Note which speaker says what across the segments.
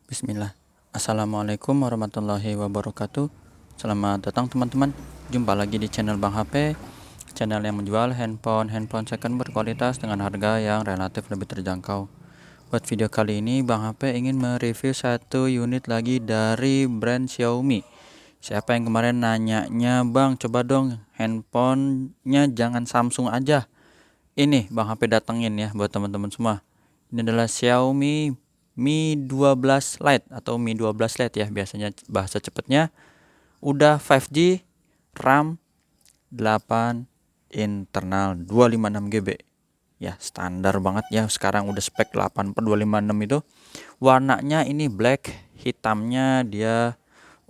Speaker 1: Bismillah. Assalamualaikum warahmatullahi wabarakatuh. Selamat datang teman-teman. Jumpa lagi di channel Bang HP, channel yang menjual handphone second berkualitas dengan harga yang relatif lebih terjangkau. Buat video kali ini Bang HP ingin mereview satu unit lagi dari brand Xiaomi. Siapa yang kemarin nanyanya, Bang coba dong handphonenya jangan Samsung aja. Ini Bang HP datengin ya buat teman-teman semua. Ini adalah Xiaomi Mi 12 Lite atau Mi 12 Lite ya biasanya bahasa cepatnya. Udah 5G, RAM 8, internal 256 GB. Ya standar banget ya, sekarang udah spek 8 per 256 itu. Warnanya ini black, hitamnya dia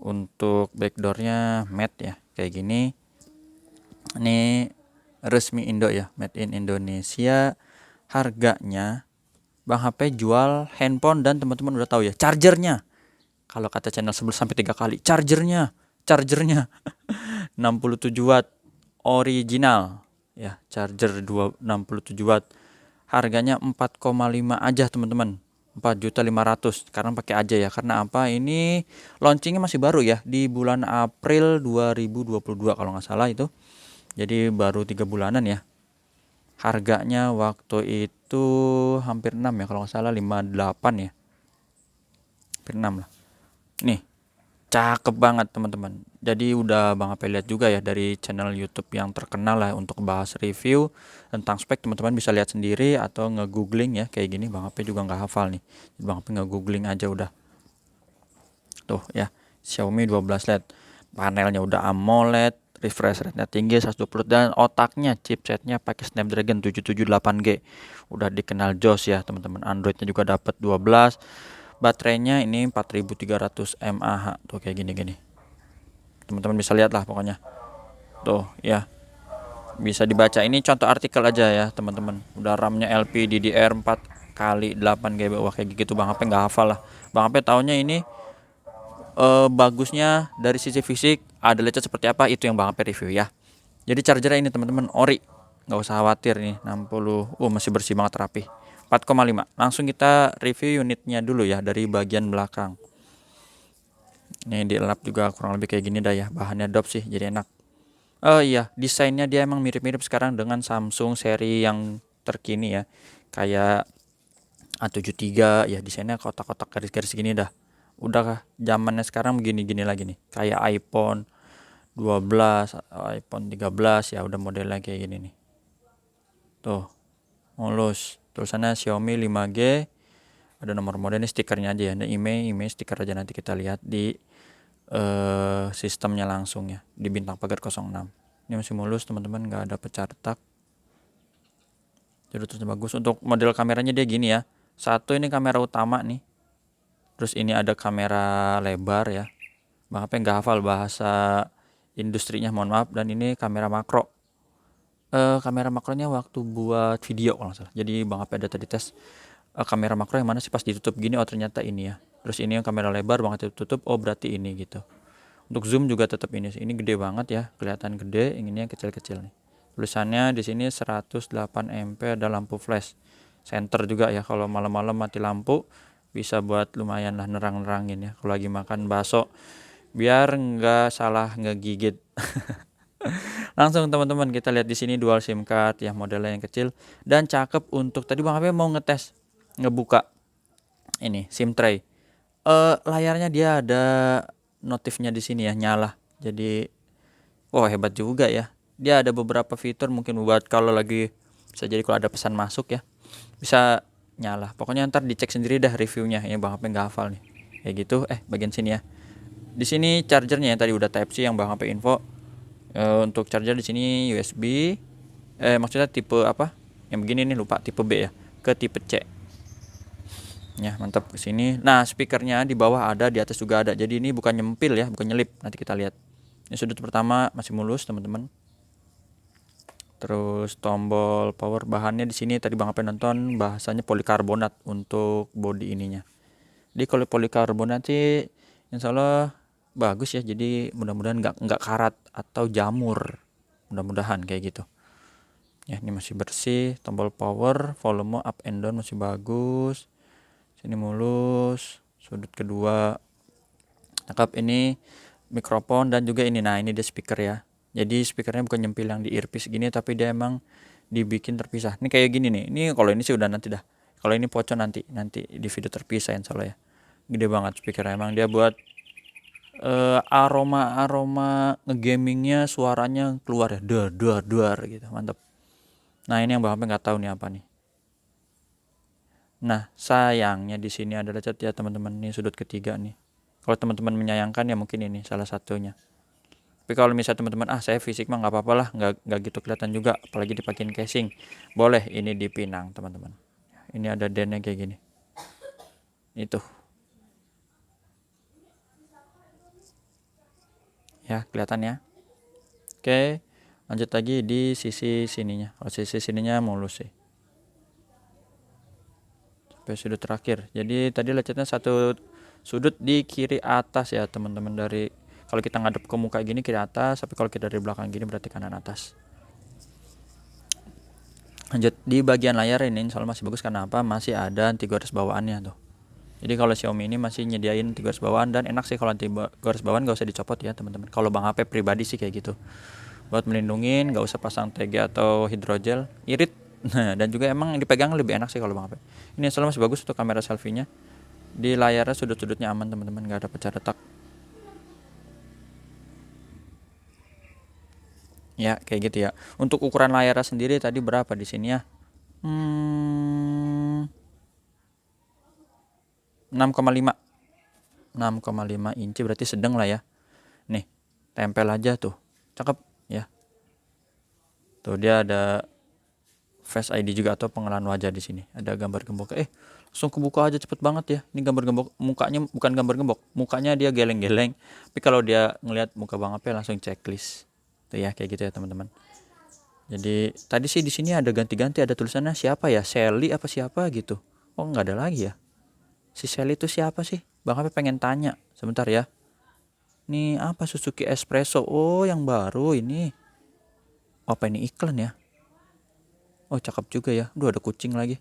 Speaker 1: untuk backdoornya matte ya, kayak gini. Ini resmi Indo ya, made in Indonesia. Harganya Bang HP jual handphone dan teman-teman udah tahu ya, chargernya. Kalau kata channel sebelum sampai 3 kali, chargernya 67 watt original ya, charger 67 watt. Harganya 4,5 aja teman-teman. 4.500.000. Sekarang pakai aja ya. Karena apa? Ini launchingnya masih baru ya, di bulan April 2022 kalau nggak salah itu. Jadi baru 3 bulanan ya. Harganya waktu itu hampir 6 ya, kalau nggak salah 58 ya. Hampir 6 lah. Nih, cakep banget teman-teman. Jadi udah Bang HP lihat juga ya dari channel YouTube yang terkenal lah untuk bahas review tentang spek. Teman-teman bisa lihat sendiri atau nge-googling ya, kayak gini. Bang HP juga nggak hafal nih. Jadi Bang HP nge-googling aja udah. Tuh ya, Xiaomi 12 LED. Panelnya udah AMOLED, refresh rate-nya tinggi 120, dan otaknya chipsetnya pakai Snapdragon 778G. Udah dikenal jos ya teman-teman. Androidnya juga dapat 12. Baterainya ini 4300 mAh. Tuh kayak gini-gini. Teman-teman bisa lihat lah pokoknya. Tuh ya. Bisa dibaca, ini contoh artikel aja ya teman-teman. Udah RAM-nya LPDDR4 kali 8GB. Wah kayak gitu Bang HP nggak hafal lah. Bang HP taunya ini bagusnya dari sisi fisik ada lecet seperti apa, itu yang Bang HP review ya. Jadi chargernya ini teman-teman ori, nggak usah khawatir nih 60. Masih bersih banget, rapi. 4,5. Langsung kita review unitnya dulu ya dari bagian belakang. Ini dilap juga kurang lebih kayak gini dah ya, bahannya dop sih jadi enak. Oh iya, desainnya dia emang mirip-mirip sekarang dengan Samsung seri yang terkini ya, kayak A73 ya, desainnya kotak-kotak garis-garis gini dah. Udah zamannya sekarang begini-gini lagi nih, kayak iPhone 12, iPhone 13 ya, udah modelnya kayak gini nih. Tuh, mulus. Tulisannya Xiaomi 5G. Ada nomor model, ini stikernya aja ya. Ada email stiker aja, nanti kita lihat di sistemnya langsung ya, di bintang pagar 06. Ini masih mulus teman-teman, nggak ada pecah retak. Jadi terus bagus. Untuk model kameranya dia gini ya. Satu ini kamera utama nih. Terus ini ada kamera lebar ya. Bang HP nggak hafal bahasa industrinya, mohon maaf. Dan ini kamera makro. Kamera makronya waktu buat video kalau nggak salah. Jadi Bang HP ada tadi tes kamera makro yang mana sih, pas ditutup gini, oh ternyata ini ya. Terus ini yang kamera lebar, Bang HP tutup, oh berarti ini gitu. Untuk zoom juga tetap ini sih. Ini gede banget ya, kelihatan gede. Ini yang kecil-kecil nih. Tulisannya di sini 108 MP, ada lampu flash. Center juga ya, kalau malam-malam mati lampu bisa buat lumayan lah nerang-nerangin ya kalau lagi makan bakso, biar nggak salah ngegigit. Langsung teman-teman kita lihat di sini dual SIM card ya, modelnya yang kecil dan cakep. Untuk tadi Bang HP mau ngetes ngebuka ini SIM tray. Layarnya dia ada notifnya di sini ya, nyala. Jadi hebat juga ya. Dia ada beberapa fitur mungkin buat kalau lagi, bisa jadi kalau ada pesan masuk ya, bisa nyala. Pokoknya ntar dicek sendiri dah reviewnya. Ini Bang HP nggak hafal nih. Kayak gitu. Bagian sini ya. Di sini chargernya yang tadi udah Type C yang Bang HP info. Untuk charger di sini USB. Maksudnya tipe apa? Yang begini nih, lupa, tipe B ya. Ke tipe C. Ya, mantap ke sini. Nah, speakernya di bawah ada, di atas juga ada. Jadi ini bukan nyempil ya, bukan nyelip. Nanti kita lihat. Ini sudut pertama masih mulus, teman-teman. Terus tombol power, bahannya di sini tadi Bang HP nonton bahasanya polikarbonat untuk body ininya. Jadi kalau polikarbonat sih insya Allah bagus ya. Jadi mudah-mudahan nggak karat atau jamur. Mudah-mudahan kayak gitu. Ya, ini masih bersih. Tombol power, volume up and down masih bagus. Sini mulus. Sudut kedua. Cakep. Ini mikrofon dan juga ini. Nah, ini dia speaker ya. Jadi speakernya bukan nyempil yang di earpiece gini, tapi dia emang dibikin terpisah. Ini kayak gini nih. Ini kalau ini sih udah nanti dah. Kalau ini pocong nanti di video terpisah insya Allah ya. Gede banget speakernya, emang dia buat aroma ngegamingnya, suaranya keluar ya, duar gitu, mantap. Nah, ini yang Bang HP nggak tahu nih apa nih. Nah, sayangnya di sini ada cat ya teman-teman, nih sudut ketiga nih. Kalau teman-teman menyayangkan ya mungkin ini salah satunya. Tapi kalau misalnya teman-teman saya fisik mah nggak apa-apa lah, nggak gitu kelihatan juga, apalagi dipakein casing, boleh ini dipinang teman-teman. Ini ada dennya kayak gini. Itu. Ya, kelihatan ya. Oke, lanjut lagi di sisi sininya. Kalau sisi sininya mulus sih. Sampai sudut terakhir. Jadi tadi lecetnya satu sudut di kiri atas ya teman-teman. Dari kalau kita ngadep ke muka gini kiri atas, tapi kalau kita dari belakang gini berarti kanan atas. Lanjut di bagian layar ini insya Allah masih bagus, karena apa? Masih ada anti gores bawaannya tuh. Jadi kalau Xiaomi ini masih nyediain anti gores bawaan, dan enak sih kalau anti gores bawaan gak usah dicopot ya teman-teman. Kalau Bang HP pribadi sih kayak gitu. Buat melindungin, gak usah pasang TG atau hidrogel, irit. Nah, dan juga emang dipegang lebih enak sih kalau Bang HP. Ini insya Allah masih bagus untuk kamera selfie-nya. Di layarnya sudut-sudutnya aman teman-teman, gak ada pecah retak. Ya kayak gitu ya. Untuk ukuran layarnya sendiri tadi berapa di sini ya? 6,5 6,5 inci berarti sedang lah ya. Nih, tempel aja tuh. Cakep ya. Tuh dia ada Face ID juga atau pengenalan wajah di sini. Ada gambar gembok. Langsung kebuka aja cepet banget ya. Ini gambar gembok, mukanya bukan gambar gembok. Mukanya dia geleng-geleng. Tapi kalau dia ngelihat muka Bang HP langsung checklist. Tuh ya kayak gitu ya teman-teman. Jadi tadi sih di sini ada ganti-ganti, ada tulisannya siapa ya? Shelly apa siapa gitu. Oh, nggak ada lagi ya. Si Shelly itu siapa sih? Bang HP pengen tanya. Sebentar ya. Ini apa, Suzuki Espresso? Oh, yang baru ini. Apa ini iklan ya? Oh, cakep juga ya. Aduh, ada kucing lagi.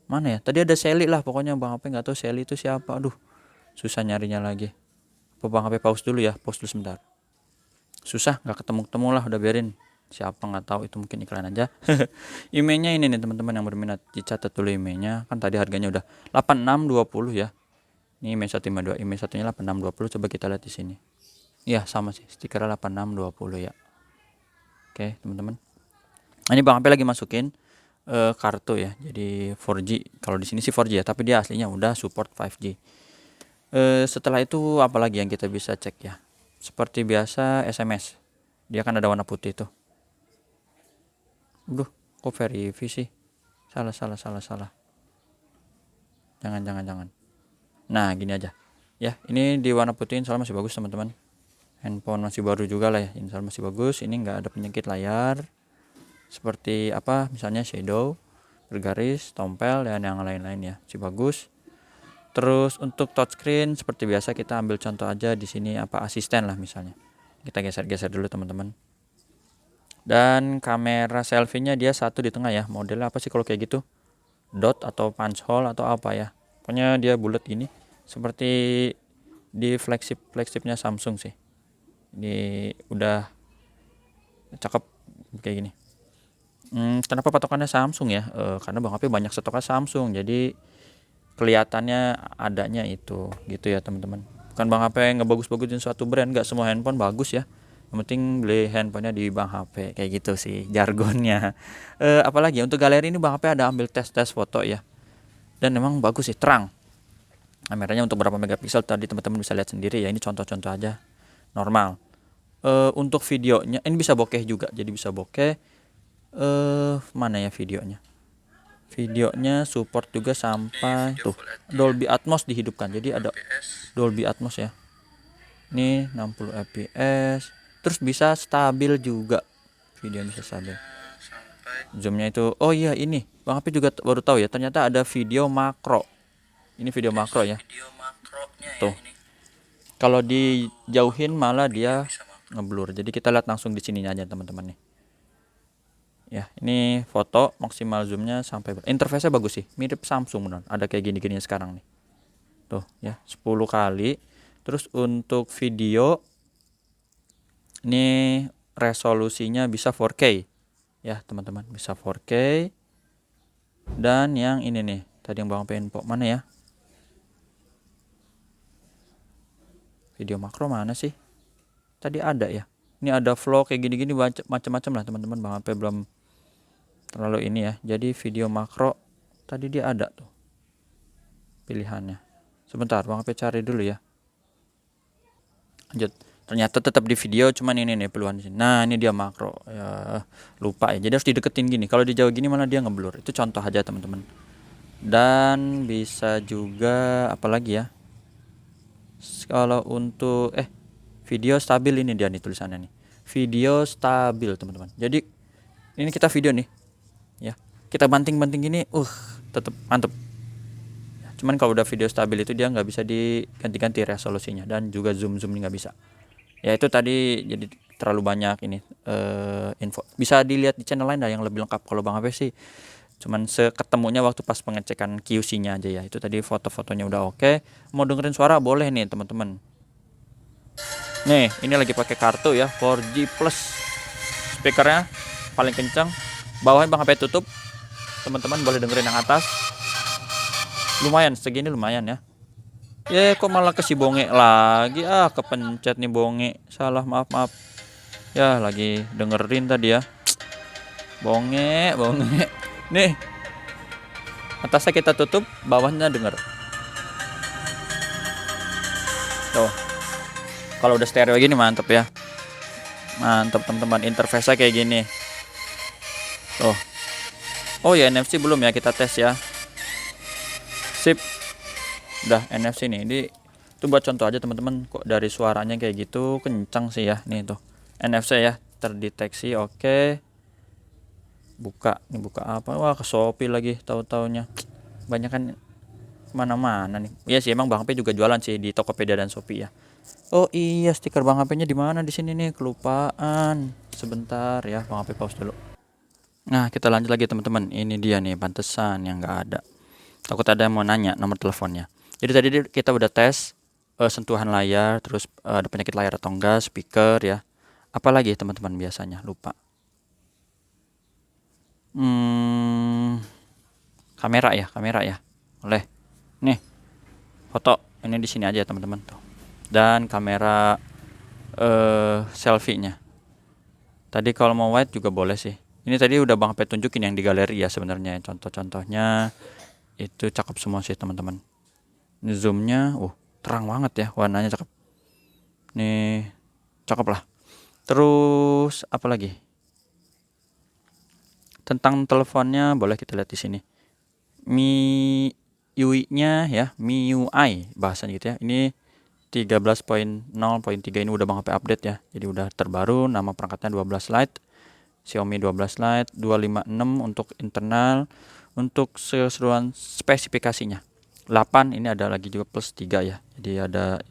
Speaker 1: Mana ya? Tadi ada Shelly lah. Pokoknya Bang HP nggak tahu Shelly itu siapa. Aduh, susah nyarinya lagi. Apa Bang HP pause dulu ya? Pause dulu sebentar. Susah, nggak ketemu-ketemu lah. Udah biarin. Siapa nggak tahu, itu mungkin iklan aja. Emailnya ini nih teman-teman yang berminat, dicatat dulu emailnya. Kan tadi harganya udah 8620 ya. Ini email 152, email satunya 8620. Coba kita lihat di sini. Iya sama sih, stikernya 8620 ya. Oke teman-teman. Ini Bang HP lagi masukin kartu ya. Jadi 4G. Kalau di sini sih 4G ya, tapi dia aslinya udah support 5G. Setelah itu apalagi yang kita bisa cek ya? Seperti biasa SMS. Dia kan ada warna putih tuh. Kok verify sih? Salah. Jangan. Nah, gini aja. Ya, ini di warna putih insya Allah masih bagus teman-teman. Handphone masih baru juga lah ya, insya Allah masih bagus. Ini nggak ada penyakit layar. Seperti apa? Misalnya shadow, bergaris, tompel, dan yang lain-lain ya. Masih bagus. Terus untuk touchscreen seperti biasa kita ambil contoh aja di sini apa asisten lah misalnya. Kita geser-geser dulu teman-teman. Dan kamera selfie-nya dia satu di tengah ya. Modelnya apa sih kalau kayak gitu? Dot atau punch hole atau apa ya? Pokoknya dia bulat gini. Seperti di flagshipnya Samsung sih. Ini udah cakep kayak gini. Kenapa patokannya Samsung ya? Karena Bang HP banyak stoknya Samsung. Jadi kelihatannya adanya itu gitu ya teman-teman. Bukan Bang HP ngebagus-bagusin suatu brand. Gak semua handphone bagus ya. Yang penting beli handphonenya di Bang HP. Kayak gitu sih jargonnya. Apalagi untuk galeri ini Bang HP ada ambil tes foto ya. Dan memang bagus sih, terang. Kameranya untuk berapa megapiksel tadi teman-teman bisa lihat sendiri ya. Ini contoh-contoh aja. Normal. Untuk videonya ini bisa bokeh juga. Jadi bisa bokeh. Mana ya videonya? Videonya support juga sampai tuh Dolby Atmos dihidupkan. Jadi ada Dolby Atmos ya. Ini 60 fps. Terus bisa stabil juga. Video bisa stabil. Zoomnya itu, oh iya ini Bang HP juga baru tahu ya, ternyata ada video makro. Ini video makro ya. Tuh. Kalau dijauhin malah dia ngeblur. Jadi kita lihat langsung di sininya aja teman-teman nih. Ya, ini foto maksimal zoomnya sampai interface-nya bagus sih. Mirip Samsung benar. Ada kayak gini-gini sekarang nih. tuh ya 10 kali. Terus untuk video ini resolusinya bisa 4K ya teman-teman, bisa 4K. Dan yang ini nih tadi yang Bang P info mana ya, video makro mana sih tadi, ada ya, ini ada vlog kayak gini-gini macam-macam lah teman-teman. Bang P belum terlalu ini ya, jadi video makro tadi dia ada tuh pilihannya. Sebentar Bang P cari dulu ya. Lanjut, ternyata tetap di video, cuman ini nih peluang di sini. Nah ini dia makro ya, lupa ya, jadi harus dideketin gini. Kalau di jauh gini malah dia ngeblur. Itu contoh aja teman-teman. Dan bisa juga apalagi ya, kalau untuk video stabil, ini dia nih tulisannya nih, video stabil teman-teman. Jadi ini kita video nih ya, kita banting-banting gini tetap mantep. Cuman kalau udah video stabil itu dia nggak bisa diganti-ganti resolusinya, dan juga zoom nggak bisa. Ya itu tadi jadi terlalu banyak ini info. Bisa dilihat di channel lain dah yang lebih lengkap. Kalau Bang Ape sih cuman seketemunya waktu pas pengecekan QC-nya aja ya. Itu tadi foto-fotonya udah oke. Mau dengerin suara boleh nih teman-teman. Nih ini lagi pakai kartu ya, 4G plus. Speakernya paling kencang. Bawahnya Bang Ape tutup. Teman-teman boleh dengerin yang atas. Lumayan, segini lumayan ya. Kok malah ke si bonge lagi, kepencet nih bonge, salah, maaf ya, lagi dengerin tadi ya. Bonge nih, atasnya kita tutup, bawahnya denger tuh. Kalau udah stereo gini mantep ya, mantep teman-teman. Interface-nya kayak gini tuh. Oh ya, NFC belum ya, kita tes ya. Sip, udah NFC nih. Itu buat contoh aja teman-teman, kok dari suaranya kayak gitu kencang sih ya. Nih tuh NFC ya, terdeteksi. Oke, buka apa, wah ke Shopee lagi tahu-taunya. Banyak kan mana-mana nih. Iya sih, emang Bang P juga jualan sih di Tokopedia dan Shopee ya. Oh iya, stiker Bang P-nya di mana di sini nih, kelupaan. Sebentar ya, Bang P pause dulu. Nah kita lanjut lagi teman-teman. Ini dia nih, pantesan yang nggak ada. Takut ada yang mau nanya nomor teleponnya. Jadi tadi kita udah tes sentuhan layar, terus ada penyakit layar atau enggak, speaker ya. Apalagi teman-teman biasanya lupa. Kamera ya. Boleh. Nih, foto. Ini di sini aja teman-teman tuh. Dan kamera selfie-nya. Tadi kalau mau wide juga boleh sih. Ini tadi udah Bang P tunjukin yang di galeri ya sebenarnya. Contoh-contohnya itu cakep semua sih teman-teman. Ini zoomnya, terang banget ya, warnanya cakep. Nih, cakep lah. Terus apa lagi? Tentang teleponnya boleh kita lihat di sini. MIUI-nya ya, MIUI bahasanya gitu ya. Ini 13.0.3 ini udah Bang P update ya. Jadi udah terbaru, nama perangkatnya 12 Lite. Xiaomi 12 Lite 256 untuk internal. Untuk keseluruhan spesifikasinya 8, ini ada lagi juga plus 3 ya. Jadi ada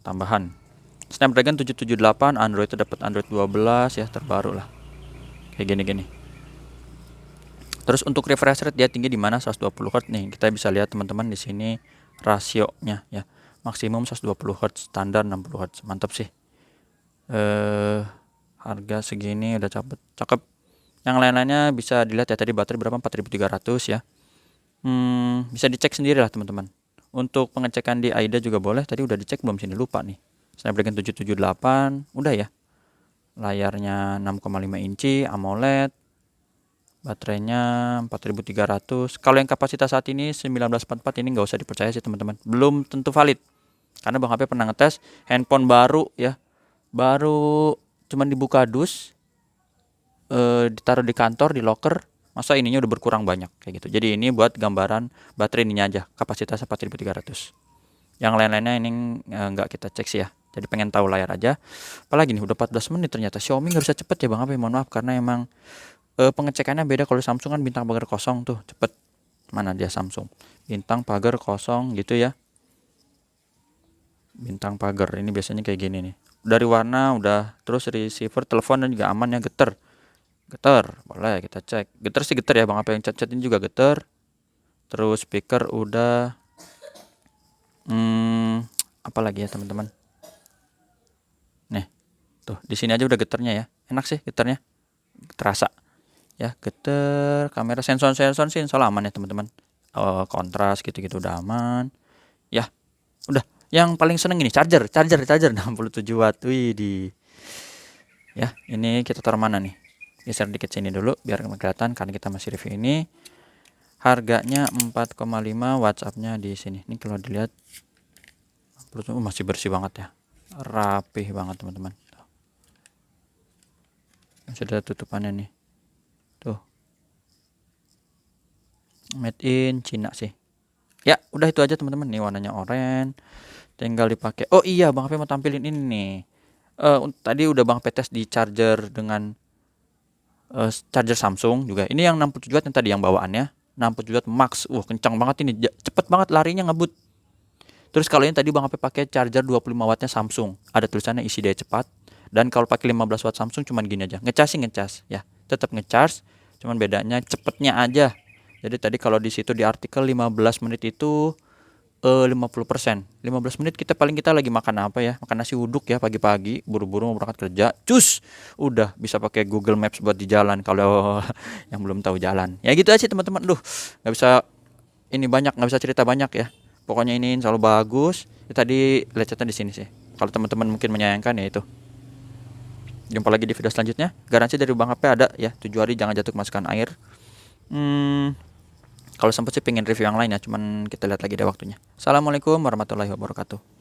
Speaker 1: tambahan Snapdragon 778, Android itu dapat Android 12 ya, terbaru lah. Kayak gini-gini. Terus untuk refresh rate dia tinggi di mana? 120 Hz nih. Kita bisa lihat teman-teman di sini rasionya ya. Maksimum 120 Hz, standar 60 Hz. Mantap sih. Harga segini udah cakep. Yang lain-lainnya bisa dilihat ya, tadi baterai berapa, 4300 ya. Bisa dicek sendiri lah teman-teman. Untuk pengecekan di AIDA juga boleh. Tadi udah dicek belum sini, lupa nih. Snapdragon 778 udah ya. Layarnya 6,5 inci AMOLED. Baterainya 4300. Kalau yang kapasitas saat ini 1944 ini nggak usah dipercaya sih teman-teman. Belum tentu valid. Karena Bang HP pernah ngetes handphone baru ya. Baru cuman dibuka dus, ditaruh di kantor, di locker, masa ininya udah berkurang banyak kayak gitu. Jadi ini buat gambaran baterai ininya aja, kapasitasnya 4300. Yang lain-lainnya ini nggak kita cek sih ya. Jadi pengen tahu layar aja. Apalagi nih udah 14 menit ternyata. Xiaomi nggak bisa cepet ya Bang Ape, mohon maaf karena emang pengecekannya beda. Kalau Samsung kan bintang pagar kosong tuh cepet. Mana dia Samsung? Bintang pagar kosong gitu ya. Bintang pagar ini biasanya kayak gini nih. Dari warna udah, terus receiver telepon dan juga aman ya, getar boleh kita cek. Getar sih getar ya Bang Ape, yang chat-chat ini juga getar. Terus speaker udah apa lagi ya teman-teman? Nih, tuh di sini aja udah getarnya ya. Enak sih getarnya. Terasa. Ya, getar, kamera sensor sih insya Allah aman ya teman-teman. Kontras gitu-gitu udah aman. Ya, udah. Yang paling seneng ini charger 67 watt. Wih di. Ya, ini kita taruh mana nih? Geser dikit sini dulu biar kelihatan karena kita masih review ini. Harganya 4,5, WhatsApp-nya di sini. Ini kalau dilihat masih bersih banget ya. Rapih banget teman-teman. Sudah tutupannya nih. Tuh. Made in Cina sih. Ya, udah itu aja teman-teman. Nih warnanya oranye. Tinggal dipakai. Oh iya, Bang HP mau tampilin ini nih. Tadi udah Bang HP tes di charger dengan charger Samsung juga. Ini yang 67 watt yang tadi yang bawaannya. 67 watt max. Kencang banget ini. Cepet banget larinya ngebut. Terus kalau ini tadi Bang HP pakai charger 25 wattnya Samsung. Ada tulisannya isi daya cepat. Dan kalau pakai 15 watt Samsung cuman gini aja. Ngecas sih ngecas ya. Tetap ngecas, cuman bedanya cepetnya aja. Jadi tadi kalau di situ di artikel 15 menit itu 50%. 15 menit kita lagi makan apa ya? Makan nasi uduk ya pagi-pagi, buru-buru mau berangkat kerja. Cus, udah bisa pakai Google Maps buat di jalan kalau yang belum tahu jalan. Ya gitu aja teman-teman. Nggak bisa ini banyak, nggak bisa cerita banyak ya. Pokoknya ini selalu bagus. Tadi lecetnya di sini sih. Kalau teman-teman mungkin menyayangkan ya itu. Jumpa lagi di video selanjutnya. Garansi dari Bang HP ada ya. 7 hari jangan jatuh kemasukan air. Kalau sempat sih pengen review yang lain ya. Cuman kita lihat lagi deh waktunya. Assalamualaikum warahmatullahi wabarakatuh.